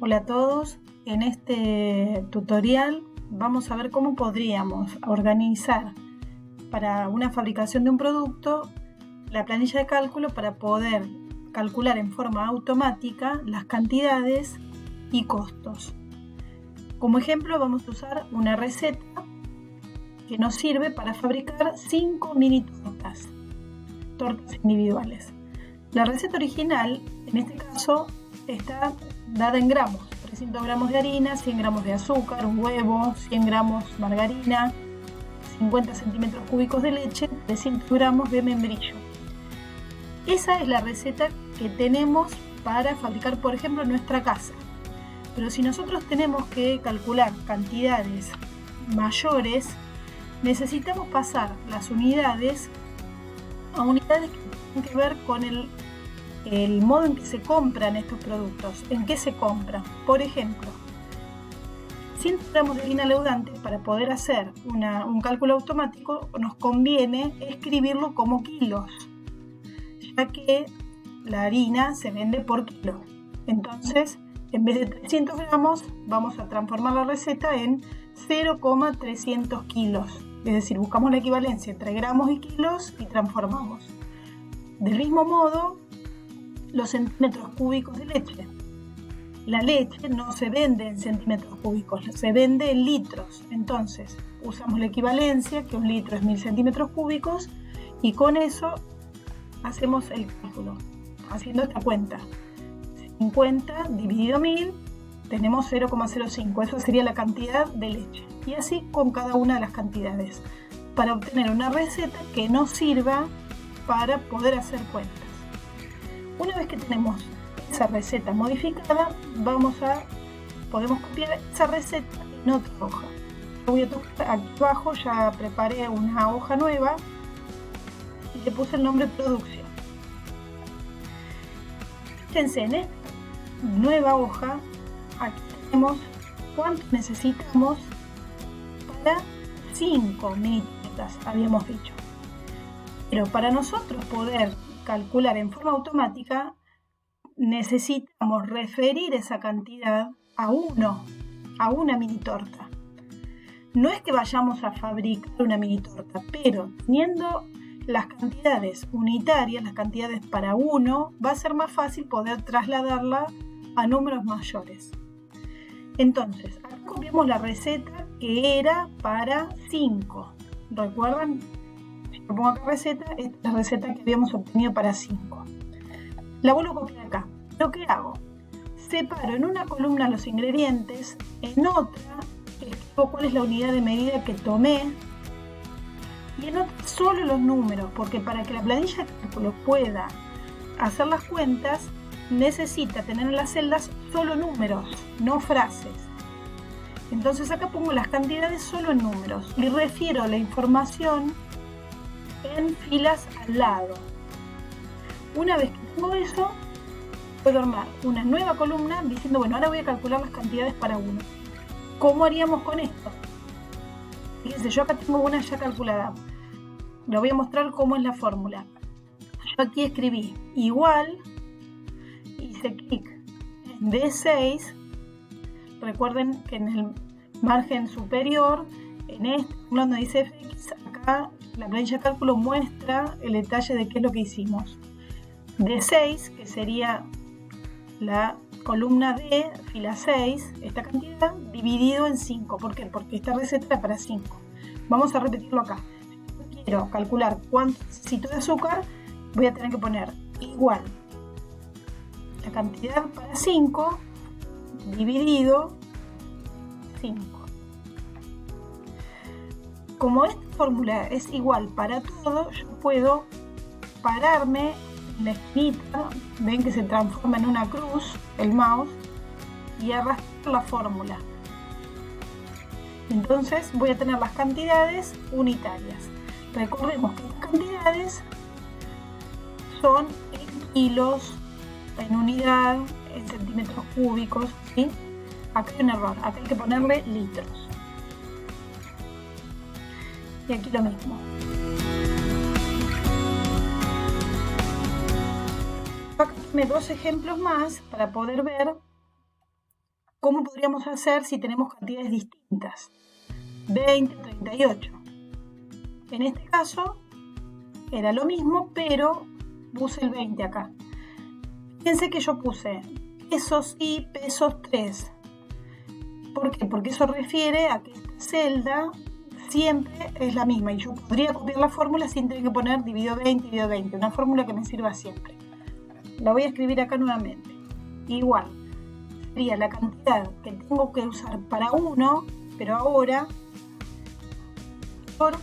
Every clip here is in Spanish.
Hola a todos, en este tutorial vamos a ver cómo podríamos organizar para una fabricación de un producto la planilla de cálculo para poder calcular en forma automática las cantidades y costos. Como ejemplo vamos a usar una receta que nos sirve para fabricar 5 mini tortas individuales. La receta original, en este caso, está dada en gramos: 300 gramos de harina, 100 gramos de azúcar, un huevo, 100 gramos margarina, 50 centímetros cúbicos de leche, 300 gramos de membrillo. Esa es la receta que tenemos para fabricar, por ejemplo, en nuestra casa. Pero si nosotros tenemos que calcular cantidades mayores, necesitamos pasar las unidades a unidades que tienen que ver con el modo en que se compran estos productos, en qué se compran. Por ejemplo, 100 gramos de harina leudante, para poder hacer un cálculo automático, nos conviene escribirlo como kilos, ya que la harina se vende por kilo. Entonces, en vez de 300 gramos, vamos a transformar la receta en 0,300 kilos. Es decir, buscamos la equivalencia entre gramos y kilos y transformamos. Del mismo modo, los centímetros cúbicos de leche. La leche no se vende en centímetros cúbicos, se vende en litros. Entonces, usamos la equivalencia, que un litro es 1000 centímetros cúbicos, y con eso hacemos el cálculo, haciendo esta cuenta. 50 dividido 1000, tenemos 0,05. Eso sería la cantidad de leche. Y así con cada una de las cantidades, para obtener una receta que nos sirva para poder hacer cuentas. Una vez que tenemos esa receta modificada, podemos copiar esa receta en otra hoja. Yo voy a tocar aquí abajo, ya preparé una hoja nueva y le puse el nombre producción. Fíjense, en esta nueva hoja, aquí tenemos cuánto necesitamos para 5 mini tortas, habíamos dicho. Pero para nosotros poder calcular en forma automática, necesitamos referir esa cantidad a una mini torta. No es que vayamos a fabricar una mini torta, pero teniendo las cantidades unitarias, las cantidades para uno, va a ser más fácil poder trasladarla a números mayores. Entonces, acá copiamos la receta que era para 5. ¿Recuerdan? Si pongo acá receta, esta es la receta que habíamos obtenido para 5. La vuelvo a copiar acá. Lo que hago, separo en una columna los ingredientes, en otra escribo cuál es la unidad de medida que tomé, y en otra solo los números, porque para que la planilla de cálculo pueda hacer las cuentas, necesita tener en las celdas solo números, no frases. Entonces acá pongo las cantidades solo en números y refiero la información en filas al lado. Una vez que tengo eso, puedo armar una nueva columna diciendo, bueno, ahora voy a calcular las cantidades para uno. ¿Cómo haríamos con esto? Fíjense, yo acá tengo una ya calculada. Le voy a mostrar cómo es la fórmula. Yo aquí escribí igual, hice clic en D6. Recuerden que en el margen superior, en este donde dice FX, acá la planilla de cálculo muestra el detalle de qué es lo que hicimos. D6, que sería la columna D, fila 6, esta cantidad, dividido en 5. ¿Por qué? Porque esta receta era para 5. Vamos a repetirlo acá. Si quiero calcular cuánto necesito de azúcar, voy a tener que poner igual la cantidad para 5 dividido 5. Como esta fórmula es igual para todo, yo puedo pararme en la esquinita, ven que se transforma en una cruz el mouse, y arrastrar la fórmula. Entonces voy a tener las cantidades unitarias. Recordemos que las cantidades son en kilos, en unidad, en centímetros cúbicos, ¿sí? Acá hay un error, acá hay que ponerle litros. Y aquí lo mismo. Acá tomé 2 ejemplos más para poder ver ¿Cómo podríamos hacer si tenemos cantidades distintas? 20, 38. En este caso era lo mismo, pero puse el 20 acá. Fíjense que yo puse pesos y pesos 3. ¿Por qué? Porque eso refiere a que esta celda siempre es la misma y yo podría copiar la fórmula sin tener que poner dividido 20, dividido 20, una fórmula que me sirva siempre. La voy a escribir acá nuevamente. Igual, sería la cantidad que tengo que usar para 1, pero ahora por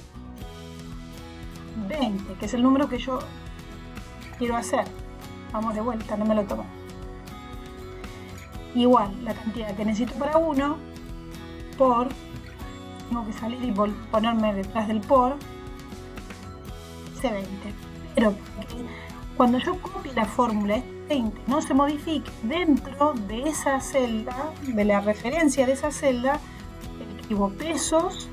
20, que es el número que yo quiero hacer. Vamos de vuelta, no me lo tomo. Igual, la cantidad que necesito para 1 por, tengo que salir y ponerme detrás del por, ese 20. Pero cuando yo copie la fórmula, este 20 no se modifique dentro de esa celda, de la referencia de esa celda, escribo pesos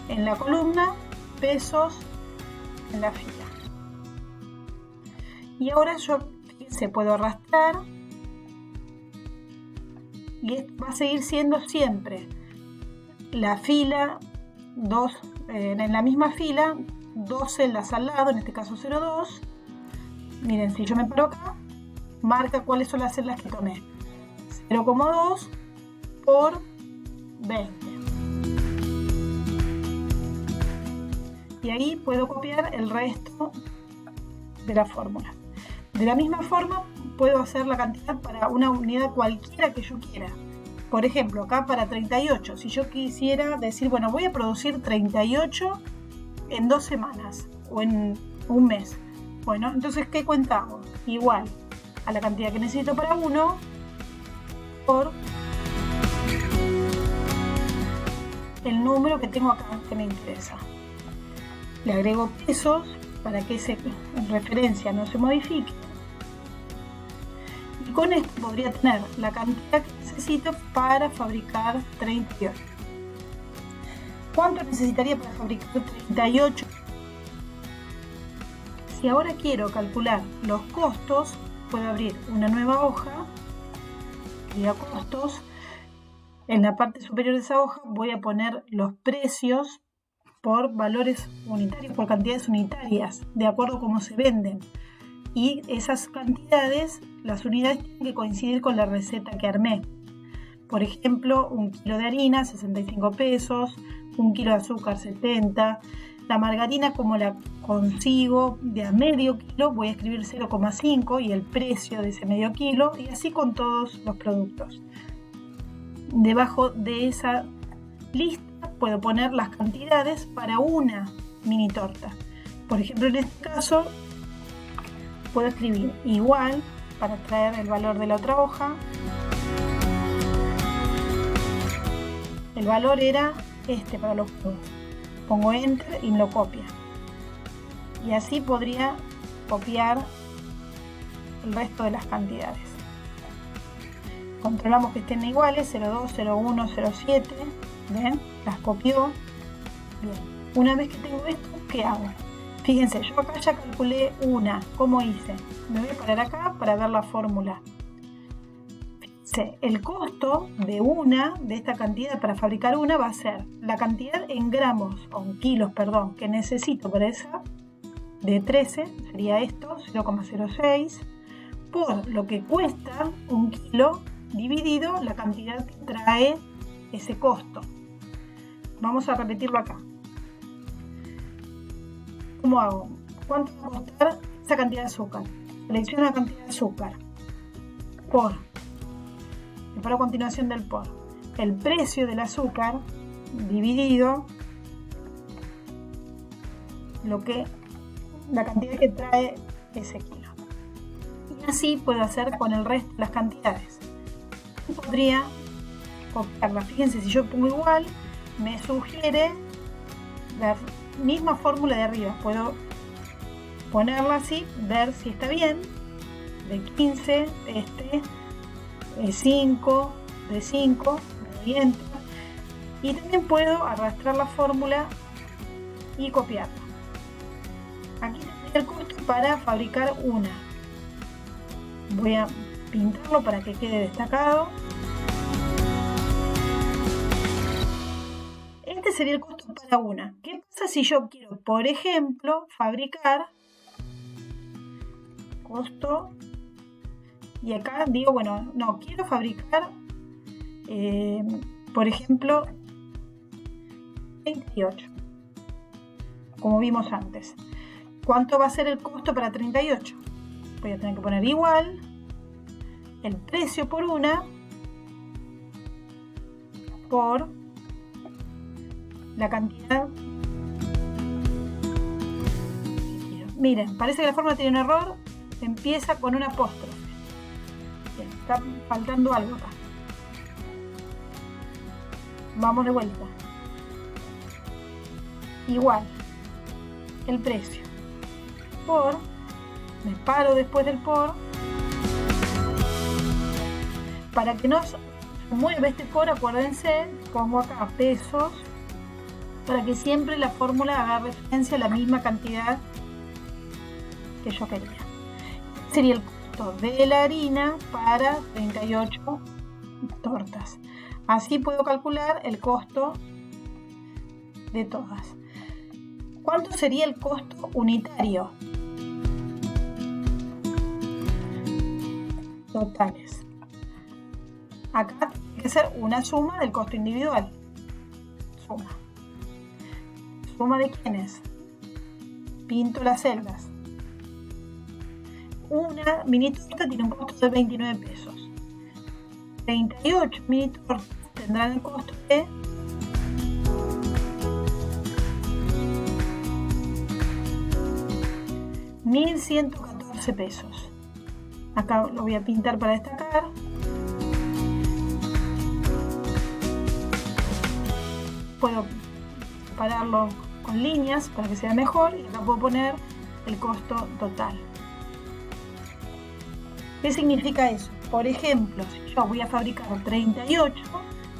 en la columna, pesos en la fila. Y ahora yo, fíjense, puedo arrastrar y esto va a seguir siendo siempre la fila, en la misma fila, 2 celdas al lado, en este caso 0,2. Miren, si yo me paro acá, marca cuáles son las celdas que tomé. 0,2 por 20. Y ahí puedo copiar el resto de la fórmula. De la misma forma, puedo hacer la cantidad para una unidad cualquiera que yo quiera. Por ejemplo, acá para 38, si yo quisiera decir, bueno, voy a producir 38 en 2 semanas o en un mes. Bueno, entonces, ¿qué contamos? Igual a la cantidad que necesito para 1 por el número que tengo acá que me interesa. Le agrego pesos para que esa referencia no se modifique. Y con esto podría tener la cantidad que necesito para fabricar 38. ¿Cuánto necesitaría para fabricar 38? Si ahora quiero calcular los costos, puedo abrir una nueva hoja, diga costos. En la parte superior de esa hoja voy a poner los precios por valores unitarios, por cantidades unitarias, de acuerdo a cómo se venden. Y esas cantidades, las unidades tienen que coincidir con la receta que armé. Por ejemplo, 1 kilo de harina, 65 pesos, 1 kilo de azúcar, 70. La margarina, como la consigo de a medio kilo, voy a escribir 0,5 y el precio de ese medio kilo, y así con todos los productos. Debajo de esa lista puedo poner las cantidades para una mini torta. Por ejemplo, en este caso puedo escribir igual para traer el valor de la otra hoja. El valor era este para los juegos. Pongo enter y me lo copia. Y así podría copiar el resto de las cantidades. Controlamos que estén iguales, 02, 01, 07. ¿Ven? Las copió. Bien. Una vez que tengo esto, ¿qué hago? Fíjense, yo acá ya calculé una. ¿Cómo hice? Me voy a parar acá para ver la fórmula. Fíjense, el costo de esta cantidad para fabricar una va a ser la cantidad en gramos, o en kilos, perdón, que necesito para esa, de 13, sería esto, 0,06, por lo que cuesta 1 kilo dividido la cantidad que trae ese costo. Vamos a repetirlo acá. ¿Cómo hago? ¿Cuánto va a costar esa cantidad de azúcar? Selecciono la cantidad de azúcar por, separo a continuación del por, el precio del azúcar dividido la cantidad que trae ese kilo. Y así puedo hacer con el resto de las cantidades. Podría copiarla. Fíjense, si yo pongo igual, me sugiere la misma fórmula de arriba. Puedo ponerla así, ver si está bien. De 15, de 5, de 5, de enter. Y también puedo arrastrar la fórmula y copiarla. Aquí tengo el costo para fabricar una. Voy a pintarlo para que quede destacado. sería el costo para una. ¿Qué pasa si yo quiero, por ejemplo, fabricar costo? Y acá digo, bueno, no, quiero fabricar, por ejemplo, 38, como vimos antes. ¿Cuánto va a ser el costo para 38? Voy a tener que poner igual el precio por una por la cantidad. Miren, parece que la fórmula tiene un error. Empieza con un apóstrofe. Bien, está faltando algo acá. Vamos de vuelta. Igual el precio por, me paro después del por, para que no se mueva este por, acuérdense, pongo acá pesos, para que siempre la fórmula haga referencia a la misma cantidad que yo quería. Sería el costo de la harina para 38 tortas. Así puedo calcular el costo de todas. ¿Cuánto sería el costo unitario? Totales. Acá tiene que ser una suma del costo individual. Suma. ¿Suma de quiénes? Pinto las celdas. Una mini torta tiene un costo de 29 pesos. 38 mini tortas tendrán el costo de 1.114 pesos. Acá lo voy a pintar para destacar. Puedo separarlo con líneas para que sea mejor y acá puedo poner el costo total. ¿Qué significa eso? Por ejemplo, si yo voy a fabricar 38,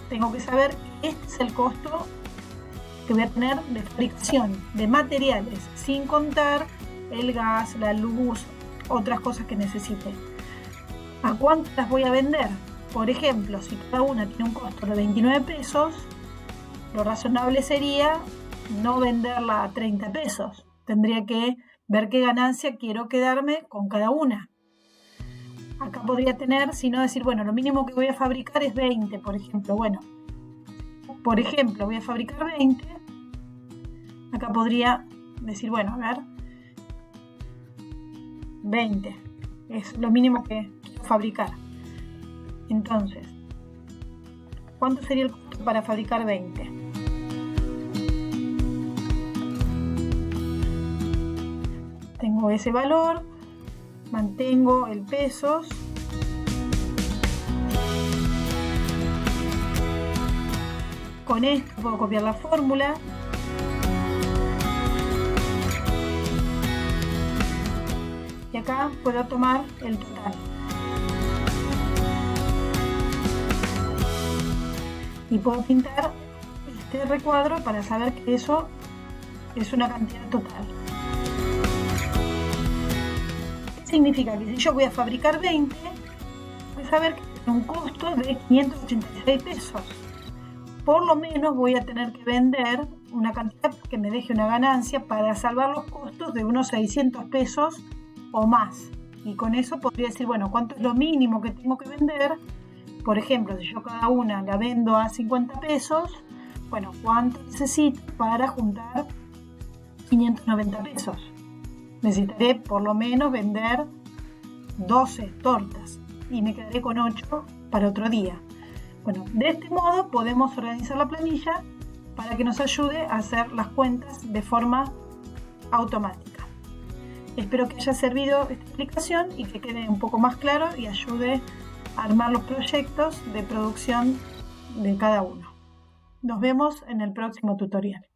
tengo que saber que este es el costo que voy a tener de fabricación de materiales, sin contar el gas, la luz, otras cosas que necesite. ¿A cuánto las voy a vender? Por ejemplo, si cada una tiene un costo de 29 pesos, lo razonable sería no venderla a 30 pesos. Tendría que ver qué ganancia quiero quedarme con cada una. Acá podría tener, si no decir, bueno, lo mínimo que voy a fabricar es 20, por ejemplo. Bueno, por ejemplo, voy a fabricar 20. Acá podría decir, bueno, a ver, 20 es lo mínimo que quiero fabricar. Entonces, ¿cuánto sería el costo para fabricar 20? Tengo ese valor, mantengo el pesos, con esto puedo copiar la fórmula. Y acá puedo tomar el total. Y puedo pintar este recuadro para saber que eso es una cantidad total. ¿Qué significa? Que si yo voy a fabricar 20, voy a saber que tiene un costo de 586 pesos. Por lo menos voy a tener que vender una cantidad que me deje una ganancia para salvar los costos de unos 600 pesos o más. Y con eso podría decir, bueno, ¿cuánto es lo mínimo que tengo que vender? Por ejemplo, si yo cada una la vendo a 50 pesos, bueno, ¿cuánto necesito para juntar 590 pesos? Necesitaré por lo menos vender 12 tortas y me quedaré con 8 para otro día. Bueno, de este modo podemos organizar la planilla para que nos ayude a hacer las cuentas de forma automática. Espero que haya servido esta explicación y que quede un poco más claro y ayude a armar los proyectos de producción de cada uno. Nos vemos en el próximo tutorial.